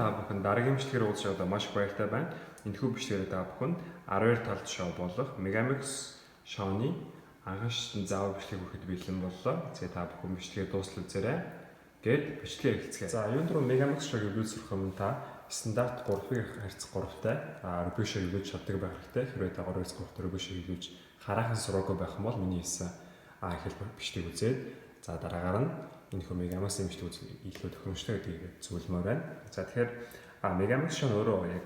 та бүхэн дараагийн бичлэгээр уулзахад маш их баяртай байна. Энэхүү бичлэгээр та бүхэнд 12 талт шоу болох Megamix шоуны анхааштай заавар бичлэг бүхэд бэлэн боллоо. Тэгээ та бүхэн бичлэгээ дуустал үзээрэй. Гээд бичлэгээ эхэлцгээе. За, юунд руу Megamix шоуг ивлүүлсэх юм та стандарт 3-ыг харьцах 3-тай рубик шиг ивлүүлж чаддаг байх хэрэгтэй. Хэрвээ та 3-аас 3-тай рубик шиг ивлүүлж хараахан сураагүй байх юм бол миний хэлсэн хэлбэр бичлэг үзээд за дараагаар нь энэхүү Megamix-ийн бичлэг үзэх илүү тохиромжтой гэдгийг зөвлөмөр байна. За тэгэхээр Megamix шоу өөрөө яг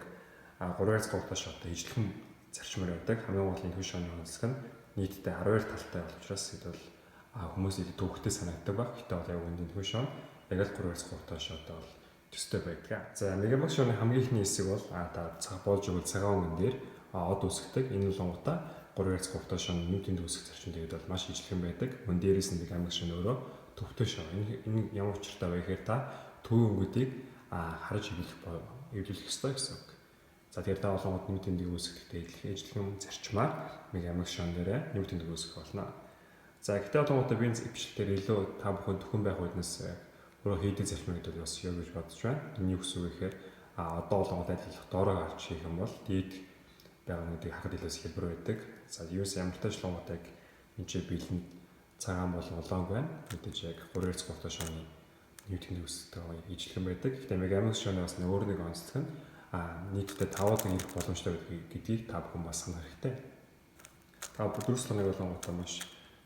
3-аас 3-тай шоутай ижлэхэн зарчмаар явдаг. Хамгийн гол энэ шоуны онцлог нь нийтдээ 12 талтай боловчроос хэдвэл хүмүүс илүү төвөгтэй санагддаг баг. Гэтэ бол яг энэ шоу яг л 3-аас 3-тай шоутай бол төстэй байдаг. За Megamix шоуны хамгийн ихний хэсэг бол та цаг болж өгөл цагаан өнгөн дээр од үсгдэг. Энэ болгонгуудаа 3-аас 3-тай шоуны нийтийн үсэх зарчим тэгээд бол маш ижлэхэн байдаг. Мөн дээрээс нь Megamix шоу өөрөө төвтэй шоу. Энэ ямар учиртай вэ гэхээр та төвийн өнгөдийг харж эвлүүлэх ёстой гэсэн үг. За тэгэхээр та олонгод нийтийн үүсгэхдээ ижлэхэн зарчмаар Megamix шоун дээр нийтийн үүсгэх болно. За гэхдээ олонгодоо би бичлэлээр илүү та бүхэн төхөн байх үеднээс өөрөө хийдэг зарчмаа гэдэг бас яг гэж бодож байна. Миний хүсв гэхээр одоо олонгод ажиллах доороо гарч хийх юм бол дээд байгаа нүдийг хахад илээс хэлбэр байдаг. За юус ямар таажлагуудыг энэ ч бэлэн цагаан болон улаан байна. Мэдээж яг 3-аас 3-тай шоуны нийтийн үүсэлтэй ижлэхэн байдаг. Гэхдээ Megamix шоуны бас өөр нэг онцлог нь нийтдээ 5-д ирэх боломжтой гэдгийг та бүхэн бас санах хэрэгтэй. Та бүдүүрслэгийг болгонготой маш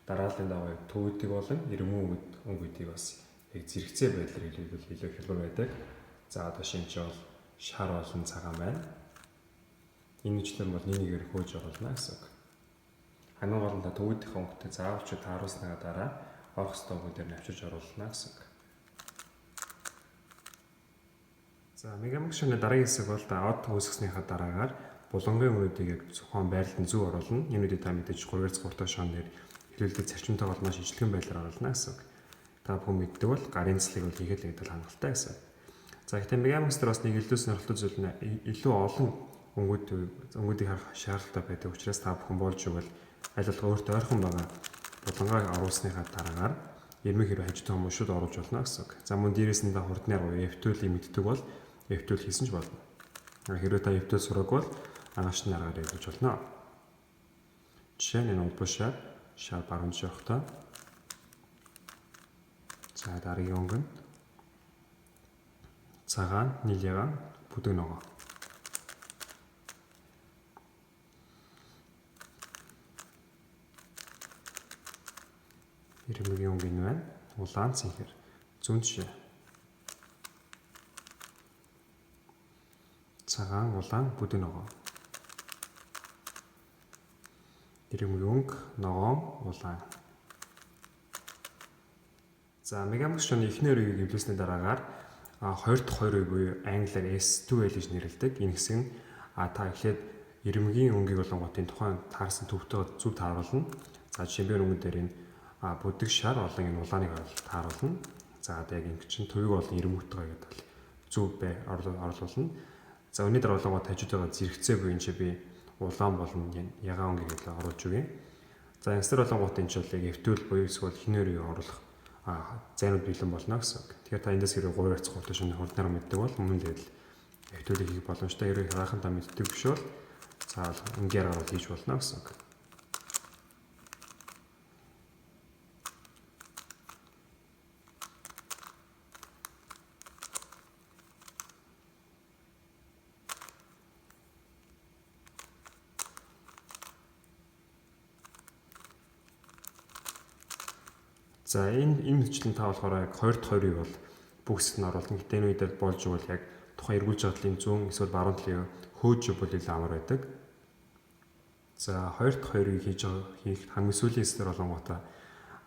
дарааллын дагуу төвөдийг болон ирмэн өнгөдийг бас яг зэрэгцээ байдлаар илүү хэлбэр байдаг. За одоо шинж бол шар болон цагаан байна. Энэ үчлэн бол нэгээр хөөж оруулна гэсэн үг. Хамгийн гол нь төвөдийн өнгөтэй заавалч тааруулсныгаа дараа орох ёстой өнгөдөр навчиж оруулна гэсэн үг. За Megamix шоуны дараагийн хэсэг бол од үүсгэснийхаа дараагаар булангийн өнгөдийг яг зохион байрлалд нь зөв оруулна. Энэ үедээ та мэдээж 3-аас 3-тай шоун дээр хэлүүлдэг зарчимтай бол маш ижлэхэн байдлаар оруулна гэсэн үг. Та бүхэн мэддэг бол гарын цэслийг бол хийхэд л хангалттай гэсэн. За гэхдээ Megamix дээр бас нэг илүү сонирхолтой зүйл нь илүү олон өнгөдийг харах шаардлагатай байдаг учраас та бүхэн болж өгвөл аль болох өөртөө ойрхон байгаа булангаа оруулсныхаа дараагаар ирмэг хэрэг хажуу хүмүүс шууд оруулж болно гэсэн үг. За мөн дээрээс нь хурдны арга F2-ийг мэддэг бол F2 хийсэн ч болно. Хэрвээ та F2 сураг бол анаашны аргаар явуулж болно. Жишээ нь энэ улбашаар шар баруун жохтой. За дараагийн өнгө нь цагаан, нийлэгаан, бүдэг ногоо. Ирмэгийн өнгө нь байна. Улаан цэнхэр. Зүүн жишээ. Цагаан, улаан, бүдэг ногоо. Ирмэгийн өнгө, ногоон, улаан. За Megamix шоуны эхнэр үеийг эвлүүлсний дараагаар 2 дахь 2 үе буюу англиар S2L гэж нэрлэдэг. Энэ хэсэг нь та эхлээд ирмэгийн өнгийг болонготын тухайн таарсан төвтэй зөв тааруулна. За жишээ нь өнгөн дээр энэ бүдэг шар болон энэ улааныг тааруулна. За одоо яг ингэ чинь төвийг болон ирмэгтэй гэдэг бол зөв оруулна. За өнөөдөр болонгот хажууд байгаа зэрэгцээ буюу энэ би улаан болон ягаан өнгийг оруулж өгье. За энэсэр болонгот энэ ч бол яг F2L буюу эсвэл хинээр юу оруулах зайнууд бэлэн болно гэсэн үг. Тэгэхээр та эндээс хэрэг 3-аас 3-тай шоуны хурднаар мэддэг бол мөн л F2L хийх боломжтой. Хэрэг хараахан та мэддэг биш бол заавал ингээр гараад хийж болно гэсэн үг. За энэ мэтлэн та болохоор яг 2 дахь 2-ыг бол бүх хэсэгт нь оруулна. Гэтэ энэ үедээ болж өгвөл яг тухайн эргүүлж байгаа талын зүүн эсвэл баруун талын хөөж өгвөл илүү амар байдаг. За 2 дахь 2-ыг хийх хамгийн сүүлийн хэсгээр болонготой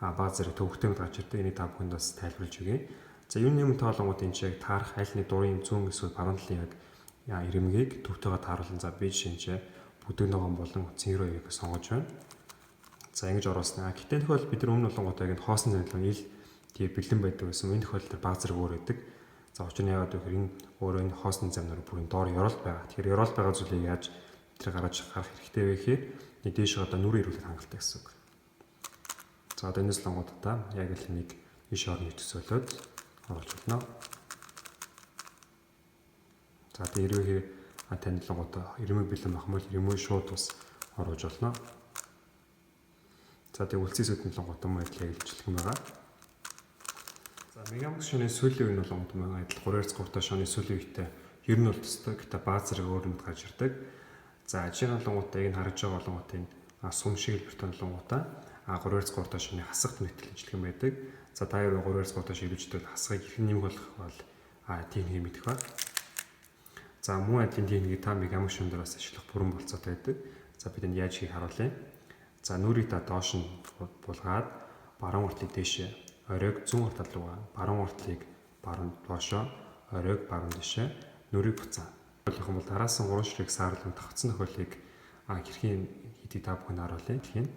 баг зэрэг төвөгтэй гарч ирдэг. Энийг та бүхэнд бас тайлбарлаж өгье. За юуны юм тоолонгууд энэ чинь таарах айлны дурын зүүн эсвэл баруун талын яг ирмэгийг төвтэйгээр тааруулсан. За би шинжээ бүдэг ногоон болон цэнхэр үеийг сонгож байна. За ингэж оруулснаа. Гэтэ тохиол бид нар өмнө болонготой яг хоосон зандлын ил тий бэлэн байдаг байсан. Энэ тохиолдолд баг зэрэг өөр байдаг. За учир нь яагаад гэвэл энэ өөрөө энэ хоосны замнаар бүрийн доор ёроолт байгаа. Тэгэхээр ёроолт байгаа зүйлийг яаж тэр гаргаж гарах хэрэгтэй вэ гэхээр дээш одоо нүрээ ирүүлэх хангалттай гэсэн үг. За одоо энэс лонгуудаа яг л нэг иш орны төсөөлөд оруулж болно. За тэгээ хэрвээ танилцлагуудаа ирмэг бэлэн байх юм бол ирмэг шууд бас оруулж болно. За тэгээ үлцийн судлалгууд юм байдлыг илжүүлэх юм байгаа. За Megamix шоны сүүлийн үе нь бол мөн адил 3-3 дахь шоны сүүлийн үетэй ер нь бол төстэй гэхдээ бааз зэрэг өөрөнд гарч ирдэг. За ажийн болонгуудаа энэ харж байгаа болонгуудын сум шиг хэлбэртэй болонгуудаа 3-3 дахь шоны хасагт мэтэл ажиллах юм байдаг. За та юу 3-3 дахь шилжүүлэлт хасгыг хэрхэн нэмэх болох бол техник мэдэх баг. За мөн адилын техникийг та Megamix шон дээр бас ашиглах бүрэн болцоотой байдаг. За бид энэ яаж хийх харуулъя. За нүрийг та доош нь булгаад баруун уртлыг дээшээ, оройг зүүн уртал руу, баруун уртлыг баруун доошоо, оройг баруун дээшээ, нүрийг буцаа. Болох юм бол араас нь 3 ширхэг саарлан тогтсон тохиолыг хэрхэн хийдийг та бүхэнд харуулъя.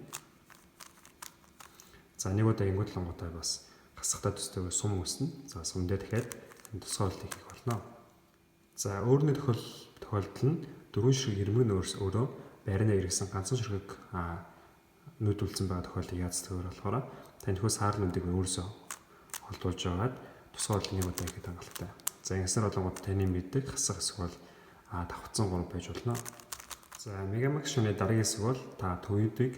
За нэг удаа ингүүдлэнгуудаа бас хасахтай төстэйг сум үүснэ. За сум дээр дахиад тусгаалт хийх болно. За өөр нэг тохиолдол нь 4 ширхэг ирмэг нөөс өөрөө байрнаа иргэсэн ганцхан ширхэг нүүдүүлсэн байгаа тохиолдолд яаж зөвөр болохоор таньхүү саарлуудыг өөрөөсөө холдуулж аваад тусгаалт нэг удаа хийхэд хангалттай. За ингэснээр болонгод таны мэддэг хасах хэсэг бол давхцсан 3 байж болно. За Megamix шоны дараагийн хэсэг бол та төвүүдийг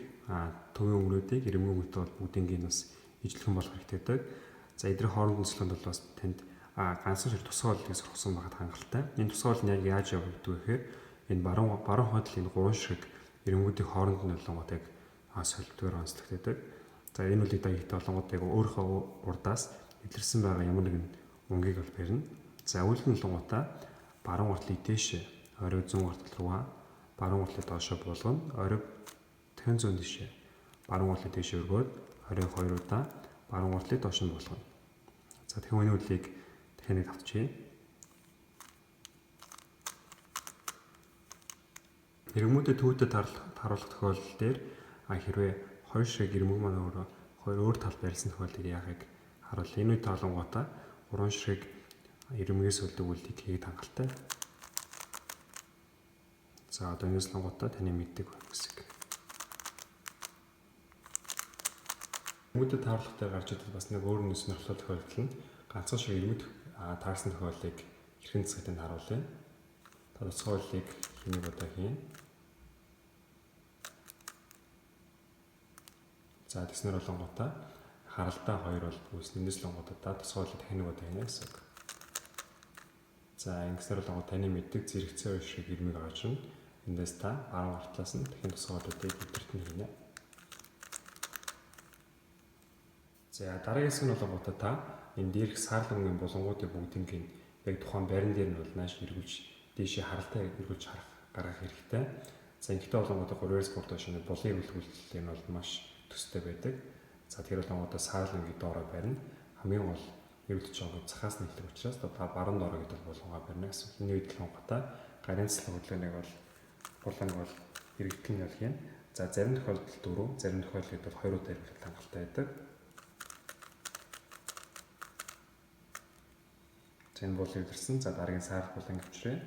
төвийн өнгөрүүдийг ирмэг мөтөд бүгднийг бас ижлэхэн болох хэрэгтэй байдаг. За эдгээр хоорондын цэцлэгэнд бол бас танд ганцхан ширхэг тусгаалыг сургасан байхад хангалттай. Энэ тусгаал нь яг яаж явагддаг вэ гэхээр энэ баруун хойдол энэ 3 ширхэг ирмэгүүдийн хооронд нь болонгод яг солилдгоор онцлогддог. За энэ үлийг дагихтай болонгод яг өөрийнхөө урдаас илэрсэн байгаа ямар нэгэн өнгийг бол барина. За үйлдэл болонгуудаа баруун уртлыг дээшээ, оройг зүүн уртал руу, баруун уртлыг доошоо болгоно. Оройг тхэн зүүн дээшээ, баруун уртлыг дээшээ өргөөд оройг хоёр удаа баруун уртлыг доош нь болгоно. За тэгэхээр энэ үлийг дахин нэг давтчихъя. Ирмэгүүдэд төвөдөд таруулах тохиолдол дээр хэрвээ хоёр ширхэг ирмэг маань өөр тал барьсан тохиолдолд яахыг харуулъя. Энэ үед таалангуудаа 3 ширхэг ирмэгээс үлдэх үйлдэл хийгээд хангалттай. За одоо энэ слангуудаа таны мэддэг хэсэг. Ирмэгүүдэд тааруулахтай гарч ирдэг бас нэг өөр нэг сонирхолтой тохиолдол нь ганцхан ширхэг ирмэг таарсан тохиолдлыг хэрхэн цэцгэдэнд харуулъя. Та тусгаалыг хэнийг удаа хийн. За тэснэр болонгуудаа харалдаа 2 бол үүснэ. Энэс лонгуудаа тусгаалыг дахин нэг удаа хийнэ гэсэн үг. За ингэснээр болонгууд таны мэддэг зэрэгцээ шиг ирмэг авч нь эндээс та баруун уртлаас нь дахин тусгаалуудыг өдөрт нь хийнэ. За дараагийн хэсэг нь болонгуудаа та энэ дээрх саарлангийн булангуудыг бүгднийг яг тухайн байран дээр нь бол нааш эргүүлж дээшээ харалдаа эргүүлж гаргах хэрэгтэй. За ингэхдээ болонгуудаа 3-4 дахь шоны булын үйлдвэрлэл нь бол маш төстэй байдаг. За тэгэхээр болонгуудаа саарлангийн доороо барина. Хамгийн гол эргүүлж байгаа цахаас нийлдэг учраас та баруун доороо гэдэг болгоо барина гэсэн. Энэ үед болонгуудаа гарын цэцлэг хөдөлгөөнийг бол буланг бол эргэтгэл нь бол хийн. За зарим тохиолдолд 4, зарим тохиолдолд бол 2 удаа эргүүлэх хангалттай байдаг. За энэ бол илэрсэн. За дараагийн саарл буланг авчиръя.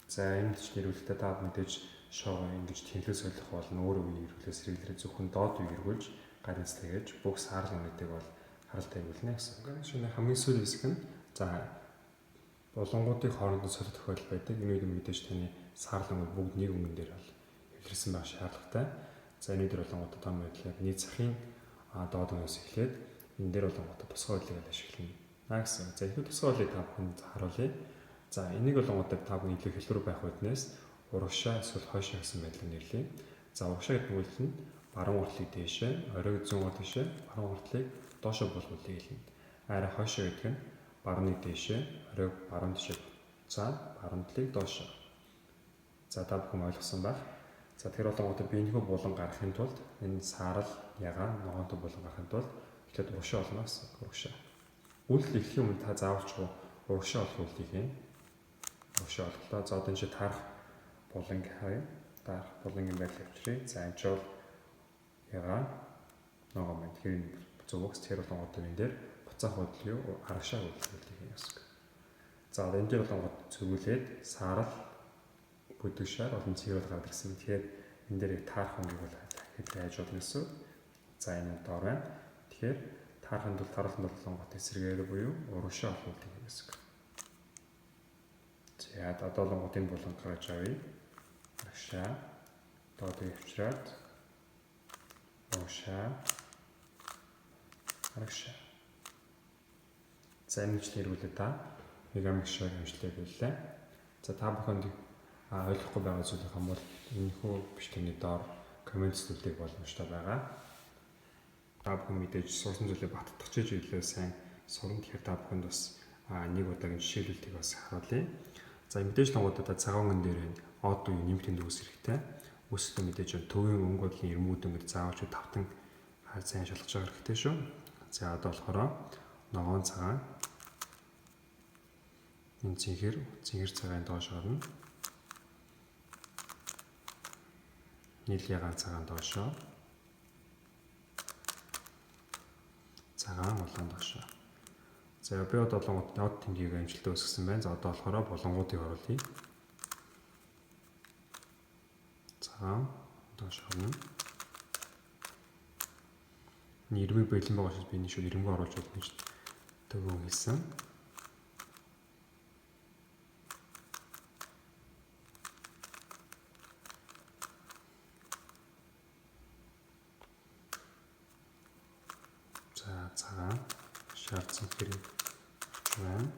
За энэ ч нэрвэлтэй та мэдээж шоогоо ингэж тэнхлээ солих болно. Өөр үеийн эргүүлээс хэрэглэрээ зөвхөн доод үеийг эргүүлж гарын цэцлэгэж бүх саарлын үеийг бол харалт тавиулна гэсэн. Гарын шоны хамгийн сүүлийн хэсэг нь за булангуудын хоорондын солих тохиолдол байдаг. Энэ үед мэдээж таны саарлын бүгд нэг өнгөн дээр бол илэрсэн байх шаардлагатай. За энэ дээр болонгуудаа том байдлаар нийт захын доод өнгөөс эхлээд энэ дээр болонгуудаа тусгай үйлийг ашиглана. Гэсэн. За их тусгай үйлийг та бүхэнд харуулъя. За энийг болонгуудаа та бүхэн илүү хэлбэр байх үднээс урагшаа эсвэл хойшоо гэсэн байдлаар нэрлэе. За урагшаа гэдэг нь нь баруун уртлыг дээшээ, оройг зүүн урт дээшээ, баруун уртлыг доошоо болгуулъя хэлнэ. Арай хойшоо гэдэг нь барууныг дээшээ, оройг баруун дээшээ. За баруун уртлыг доошоо. За та бүхэн ойлгосон байх. За тэр болонгуудаа би энэхүү булан гаргахын тулд энэ саарал ягаан ногоонтой булан гаргахын тулд ихэд урагшаа олно гэсэн. Урагшаа. Үйлдэл эхлэх юм та заавалчгүй урагшаа олох үйлдэл хийн. Урагшаа олголоо. За одоо энэ чи таарах буланг хай. Таарах булангийн байдлыг авчиръя. За энэ ч бол ягаан ногоон байна. Тэгэхээр зөвхөн тэр болонгуудаа энэ дээр буцаах хөдөл юу аргашаа хөдөлгөөлт хийн гэсэн. За энэ дээр болонгууд зөвлөлээд саарал бүдэгшээр олон цэгэл гардаг гэсэн. Тэгэхээр энэ дээр таарах өнгийг бол хэд хайж болно гэсэн. За энэ доор байна. Тэгэхээр таарахын тулд таруулсан долонгот эсрэгээр буюу урагшаа олуулдаг гэсэн. За долонгот энэ болон гаргаж авъя. Урагшаа доод явчраад урагшаа урагшаа. За энэ нь хэрүүлээ та мегамикс шоуг хэмжлээ хэллээ. За та бүхэнд ойлгохгүй байгаа зүйл юм бол энэхүү бичлэгийн доор коммент зүйлийг боломжтой байгаа. Та бүхэн мэдээж сурсан зүйлээ баттгахчиж илүү сайн сурна. Тэгэхээр та бүхэнд бас нэг удаагийн жишээлүүдийг бас харуулъя. За мэдээж лонгуудаа цагаан өнгөн дээр од уу нэмэх тэмдэг ус хэрэгтэй. Үстэй мэдээж төвийн өнгө бодлын ирмүүд өнгөд заавалч тавтан сайн шалгаж байгаа хэрэгтэй шүү. За одоо болохоор ногоон цагаан энэ цэнхэр цагаан доош орно. Нийл ягаан цагаан доошоо. Цагаан болон доошоо. За би одоо долонгууд тэмдгийг амжилттай үүсгэсэн байна. За одоо болохоор болонгуудыг оруулъя. Цагаан доош орно. Ирмэг бэлэн байгаа шүү би энэ шүү ирмэг оруулж болно гэж төгөө хэлсэн. За цагаан шар цэнхэр байна.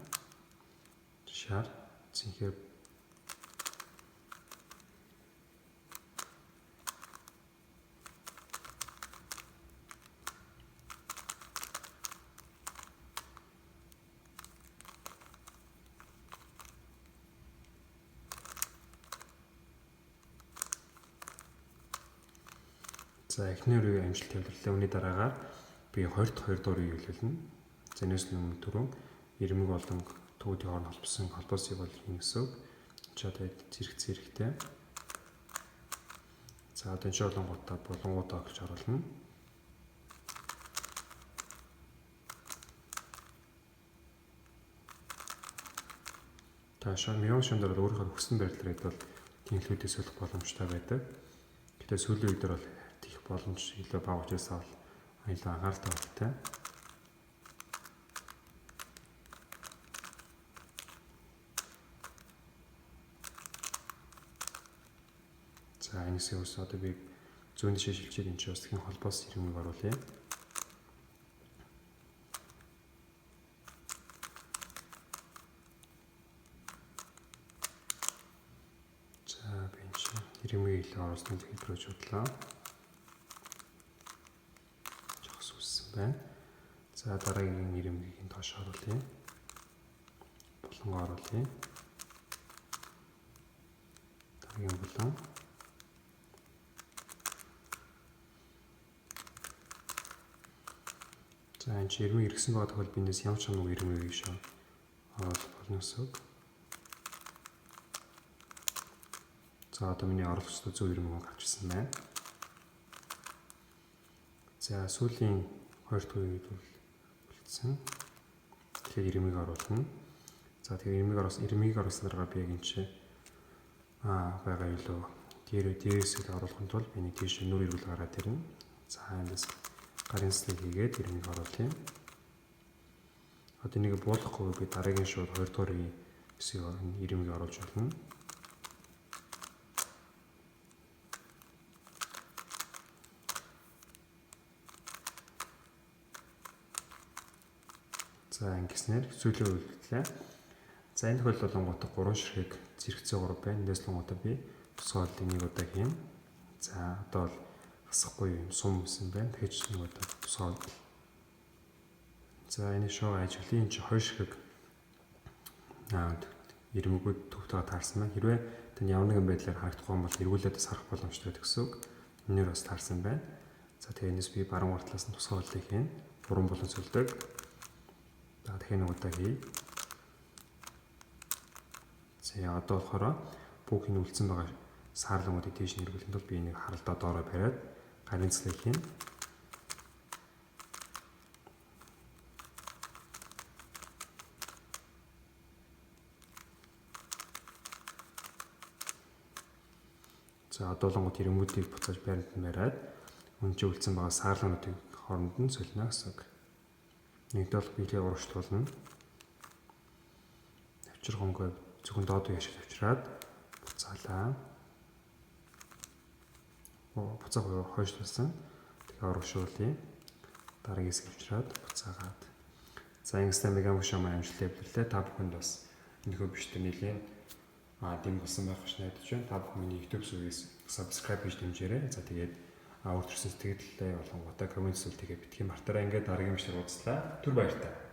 Шар цэнхэр За эхнэр үеийн амжилт төвлөрлөө. Үүний дараагаар би 20 дахь 2 дуурыг хэлүүлнэ. Зэнээс өмнө түрүүн ирмэг болон төвүүдийн хооронд холбосон холбоосыг бол хийнэ гэсэн. За тэгээд зэрэгтэй. За одоо энэ шоолонгуудаа болонгуудаа олж харуулна. Таашаа мион шандар өөрийнхөө хүссэн байдлаар бол тэнхлүүдээс солих боломжтой байдаг. Гэтэ сүүлийн үед бол тийх боломж илүү бага учраас илүү анхааралтай багтай. За энэсээ ус одоо би зүүн тишээ шилжиж энэ ч бас их холбоос ирмэг оруулъя. За би энэ чинь ирмэг илүү оруулсан хэлбэрөж бодлоо. Жохс үссэн байна. За дараагийн ирмэгийг доош оруулъя. Болонгоо оруулъя. Дараагийн болон за энэ чинь ирмэг иргсэн байгаа тохиолдолд биенээс ямар ч хамаагүй ирмэг биш оруулах болно гэсэн. За одоо миний оруулагчдад зөв ирмэг гарч ирсэн байна. За сүүлийн 2 дахь үед үлдсэн. Тэгэхээр ирмэг оруулна. За тэгээ ирмэгийг оруулсан дараа би яг энэ чинь байгаа илүү дээрээс л оруулахын тулд би нэг тийш нүр ирүүл гараад ирнэ. За эндээс гарын слайд хийгээд ирмэг оруулъя. Одоо энийг буулгахгүй би дараагийн шууд 2 дугаар хэсгийг ирмэг оруулж болно. За ингэснээр сүүлийн үйлдэлээ. За энэ хөл болонготой 3 ширхэг зэрэгцээ 3 байна. Эндээс лонготой би тусгаалт нэг удаа хийн. За одоо бол хасахгүй юм сум гэсэн байна. Тэгэж нэг удаа тусгаалт. За энэ шоу ажиглын энэ 2 ширхэг ирмэгүүд төвтэйгээ таарсан байна. Хэрвээ тань ямар нэгэн байдлаар харагдахгүй юм бол эргүүлээд сарах боломжтой гэсэн үг. Энээр бас таарсан байна. За тэгээ энэс би баруун уртлаас нь тусгаалтыг хийн. Уран болон сүлдэг. За тэгэхээр нэг удаа хий. За одоо болохоор бүх энэ үлдсэн байгаа саарлангуудыг тийш нэрвүүлэхэд бол би энийг харалдаа доороо бариад гарын цэслэг хийн. За одоо лонгод ирмүүдийг буцааж бариад Үнжи үлдсэн байгаа саарлануудыг хооронд нь солино гэсэн үг. Нэгдүгээр бол биеийг урагшлуулна. Авчир хонгой зөвхөн доод үе ашиг авчираад буцаалаа. Буцаах уу хойшлуулсан. Тэгээ урагшуулъя. Дараагийн хэсэг авчираад буцаагаад. За ингэснээр Megamox Show маань амжилттай явууллаа. Та бүхэнд бас энэхүү бичтэй нэлийн дэм болсон байх гэж найдаж байна. Та бүхэн миний YouTube сувгээс subscribe хийж дэмжээрэй. За тэгээд өөрчлөсөн сэтгэлдээ болонготой комент зүйлтэйгээ битгий мартаарай. Ингээд дараагийн бичлэг уулзлаа. Түр баярлалаа.